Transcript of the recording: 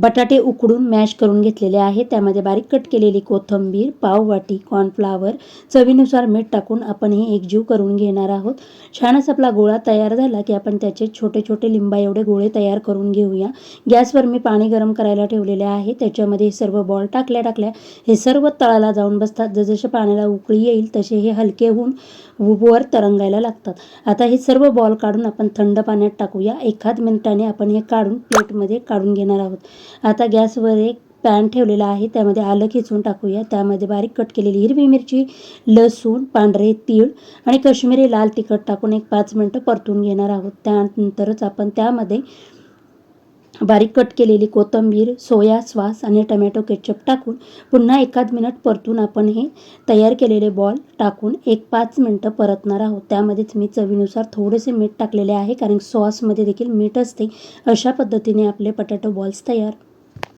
बटाटे उकडून मॅश करून घेतलेले आहे. त्यामध्ये बारीक कट केलेली कोथिंबीर, पाववाटी कॉर्नफ्लॉवर, चवीनुसार मीठ टाकून आपण हे एकजीव करून घेणार आहोत. छान असा आपला गोळा तयार झाला की आपण त्याचे छोटे छोटे लिंबा एवढे गोळे तयार करून घेऊया. गॅसवर मी पाणी गरम करायला ठेवलेले आहे. त्याच्यामध्ये हे सर्व बॉल टाकल्या हे सर्व तळाला जाऊन बसतात. जसजसे पाण्याला उकळी येईल तसे हे हलके होऊन वर तरंगायला लागतात. आता हे सर्व बॉल काढून आपण थंड पाण्यात टाकूया. 1 मिनिटाने आपण हे काढून प्लेटमध्ये काढून घेणार आहोत. आता गॅसवर एक पॅन ठेवलेला आहे. त्यामध्ये आलं खिसून टाकूया. त्यामध्ये बारीक कट केलेली हिरवी मिरची, लसूण, पांढरे तीळ आणि काश्मीरी लाल तिखट टाकून 5 मिनिटं परतून घेणार आहोत. त्यानंतरच आपण त्यामध्ये बारीक कट केलेली कोथिंबीर, सोया सॉस आणि टोमॅटो केचप टाकून पुन्हा 1 मिनिट परतून आपण हे तयार केलेले बॉल टाकून 5 मिनिटं परतणार आहोत. त्यामध्येच मी चवीनुसार थोडेसे मीठ टाकलेले आहे, कारण सॉसमध्ये देखील मीठ असते. अशा पद्धतीने आपले पोटॅटो बॉल्स तयार.